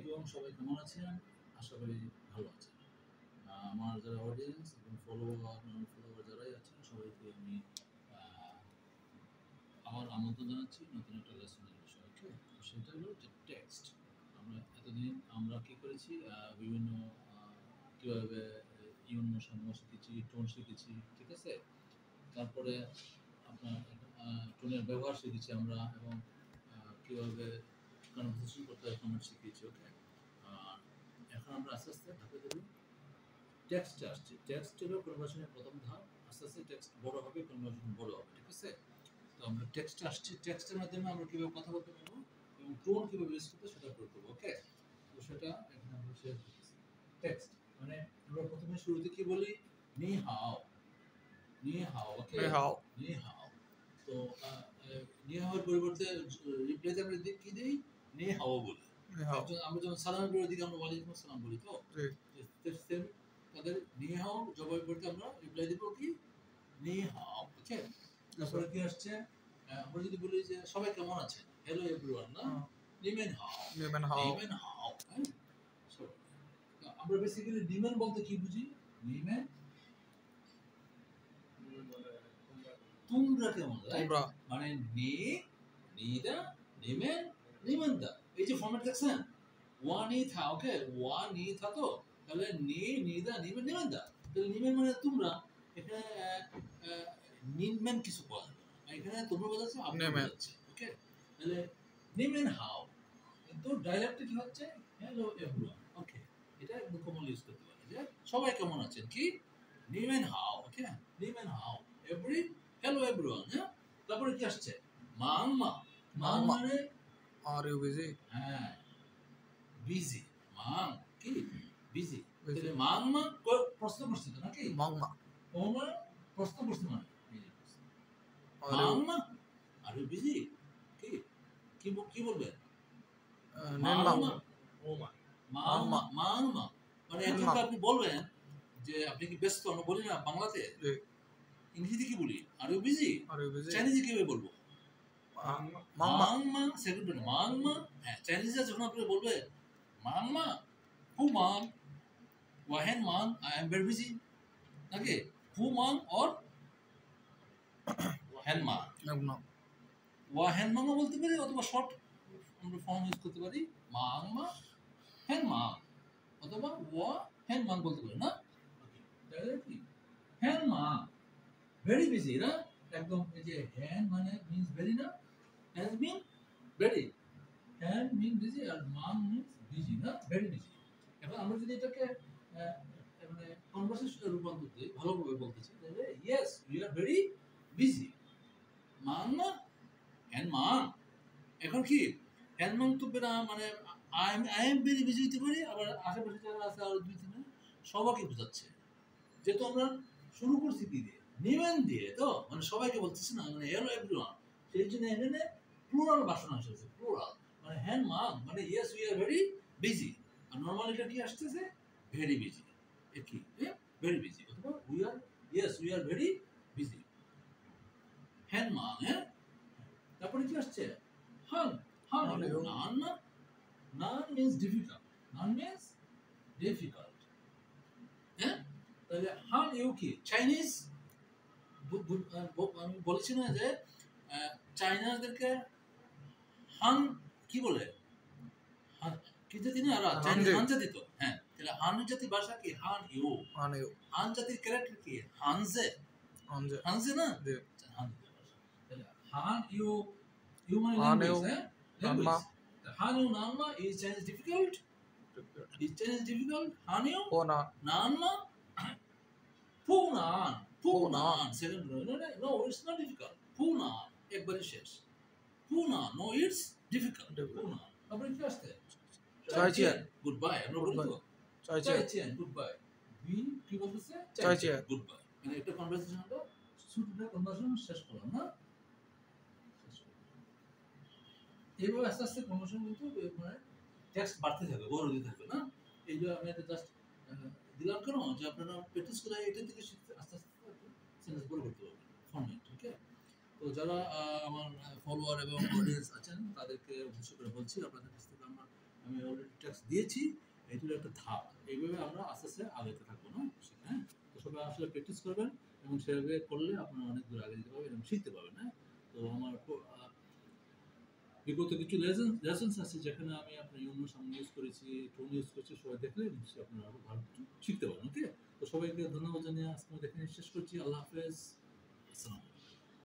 আলাইকুম, সবাই কেমন আছেন? আশা করি ভালো আছেন। আমার যারা অডিয়েন্স এবং ফলোয়ার যারাই আছেন সবাইকে আমি আহ, আবার আমন্ত্রণ জানাচ্ছি নতুন একটা লেসনের বিষয়। ওকে, তো সেটা হলো যে টেক্সট। আমরা এতদিন আমরা কি করেছি, বিভিন্ন কীভাবে ইউন্য সমূহ শিখেছি, টোন শিখেছি, ঠিক আছে? তারপরে আপনার টোনের ব্যবহার শিখেছি আমরা, এবং কীভাবে কনভারসেশন করতে হয় ফরম্যাট শিখিয়েছি। ওকে, আর এখন আমরা আস্তে আস্তে ধাপে ধাপে টেক্সটে আসছি। টেক্সট হলো কনভারসেশনের প্রথম ধাপ। আস্তে আস্তে টেক্সট বড় হবে, কনভারসেশন বড় হবে, ঠিক আছে? তো আমরা টেক্সটে আসছি। টেক্সটের মাধ্যমে আমরা কীভাবে কথা বলতে পারবো এবং টোন কীভাবে ইউজ করতে সেটা করতে পারবো। ওকে, তো সেটা এখানে আমরা শেয়ার করতেছি। টেক্সট মানে আমরা প্রথমে শুরুতে কি বলি? নি হাও, নি হাও। ওকে, নি হাও। তো নি হাওয়ার পরিবর্তে রিপ্লাইতে আমরা কি দিই? নি হাও বলি। আমরা যখন সালামের পরিবর্তে আমরা ওয়ালাইকুম আসসালাম বলি, তো সেম তাদের নি হাও জবাবের পরিবর্তে আমরা রিপ্লাই দিব কি? নি হাও। ওকে, তারপরে কি আসছে? আমরা যদি বলি যে সবাই কেমন আছেন, হ্যালো এভরিওয়ান, না? নিমেন হাও, নিমেন হাও, নিমেন হাও। আমরা বেসিক্যালি নিমেন বলতে কি বুঝি? নিমেন তোমরা কেমন, তোমরা মানে নি, নিদা, নিমেন, নিমেনদা। এই যে ফরম্যাট দেখছেন, ওয়া নি থা। ওকে, ওয়া নি থা। তো তাহলে নি, নিদা, নিমেন, নিমেনদা। তাহলে নিমেন মানে তোমরা। এখানে নিমেন কিছু পাওয়া যাবে না, এখানে তোমরা বোঝাচ্ছে, আপনি বোঝাচ্ছে। ওকে, তাহলে নিমেন হাও, কিন্তু ডাইরেক্টলি কি হচ্ছে? Hello everyone. ওকে, এটা একদম কমন ইউজ করতে পারে যে সবাই কেমন আছেন, কি? নিমেন হাও। ওকে, নিমেন হাও এভরি, হ্যালো এভরিওয়ান। হ্যাঁ, তারপরে কি আসছে? মাং মা। মাং মানে আর ইউ বিজি? হ্যাঁ, বিজি। মাং কি? বিজি। তাহলে মাং মা প্রশ্ন করছে তো নাকি? মাং মা ওমা প্রশ্ন করছে মানে মাং মা আর ইউ বিজি? কি কি কি বলবেন? মাং মা, ওমা, মাং মা, মাং মা মানে একজনকে আপনি বলবেন যে আপনি কি ব্যস্ত? আমরা বলি না বাংলাতে, ইংরেজিতে কি বলি? Are you busy? চাইনিজে কিভাবে বলবো? মাং মা। সেকেন্ড মানে মাং মা। হ্যাঁ, চাইনিজে যখন আপনি বলবে মাং মা, হু মাং, ওয়াহেন মাং, আই এম ভেরি বিজি, নাকি? হু মাং অর হেন মা। ওয়াহেন মাং বলতে পারি, অথবা শর্ট আমরা ফর্ম ইউজ করতে পারি মাং মা, হেন মা, অথবা ওয়া হেন মাং বলতে পারি, না? তাহলে কি হেন মা ভেরি বিজি, না? একদম এই যে হ্যান মানে মিন্স ভেরি, না? হ্যাজ মিন ভেরি, হ্যান মিন বিজি, আর মাং মিন্স বিজি, না? Very busy. এখন আমরা যদি এটাকে মানে কনভারসেশনে রূপান্তর দিই, ভালোভাবে বলতেছি, তাহলে yes we are very busy. মাং মা, হ্যান মাং। এখন কি হ্যান মাং তো বেরা মানে আই এম ভেরি বিজি হতে পারি, আবার আশেপাশে যারা আছে আর দুই তিনজন সবাইকে বোঝাচ্ছে। যেহেতু আমরা শুরু করছি কি দিয়ে? নিমেন দিয়ে, তো মানে সবাইকে বলতেছি না, মানে হ্যালো এভরিওয়ান। সেই জন্য এখানে প্লুরাল বাসন আসছে, প্লুরাল মানে হ্যান মাং মানে yes we are very busy. আর নরমাল এটা কি আসতেছে? Very busy. কি ভেরি বিজি, অথবা we are, yes we are very busy. হ্যান মাং। হ্যাঁ, তারপরে কি আসছে? হান, হান নান না। নান মিন্স ডিফিকাল্ট, নান মিন্স ডিফিকাল্ট। হ্যাঁ, তাহলে হান ইউ কি? চাইনিজ। আমি বলেছি না যে চাইনাদেরকে হান কি বলে? কি জাতি না? হান জাতি তো। হ্যাঁ, তাহলে হান জাতি ভাষা কি? হান ইউ। হান জাতির ক্যারেক্টার কি? হানজে, হানজে না? তাহলে হান ইউ, ইউ মানে ল্যাঙ্গুয়েজ। হ্যাঁ, ল্যাঙ্গুয়েজ। হান ইউ নানমা is Chinese difficult, is Chinese difficult. হান ইউ নানমা পুনান, পুনান। Second no, it's not difficult. পুনান একবারে শেষ। পুনান, নো ইটস ডিফিকাল্ট। পুনান। তারপরে কি আসছে? চাইচিয়ান, গুড বাই। আমরা বলি তো চাইচিয়ান, গুড বাই। বি কি বলতেছে? চাইচিয়ান, গুড বাই। মানে একটা কনভারসেশন হলো, ছোটটা কনভারসেশন শেষ করলাম, না? এইভাবে আস্তে আস্তে কনভারসেশন কিন্তু মানে টেক্সট বাড়তে থাকবে, বড় হতে থাকবে, না? এই যে আমি একটা জাস্ট দিলাম কেন, যে আপনারা প্র্যাকটিস করে এটা থেকে শিখতে আস্তে আস্তে সেন্টেন্স বড় করতে পারবেন ফরম্যাট। ওকে, তো যারা আমার ফলোয়ার এবং অডিয়েন্স আছেন তাদেরকে উদ্দেশ্য করে বলছি, আপনাদের কাছ থেকে আমার আমি অলরেডি ট্যাক্স দিয়েছি, এইগুলো একটা ধাপ। এইভাবে আমরা আস্তে আস্তে আগাতে থাকবো না হ্যাঁ। তো সবাই আসলে প্র্যাকটিস করবেন এবং সেভাবে করলে আপনারা অনেক দূর আগে যেতে পারবেন এবং শিখতে পারবেন। হ্যাঁ, তো আমার বিগত কিছু লেসন্স আছে যেখানে আমি আপনার ইউনো সামনে ইউজ করেছি, টোন ইউজ করেছি, সবাই দেখলে নিশ্চয়ই আপনারা আরো ভালো কিছু শিখতে পারবেন। ওকে, তো সবাইকে ধন্যবাদ জানিয়ে আজকে দেখে শেষ করছি। আল্লাহ হাফেজ, আসসালাম।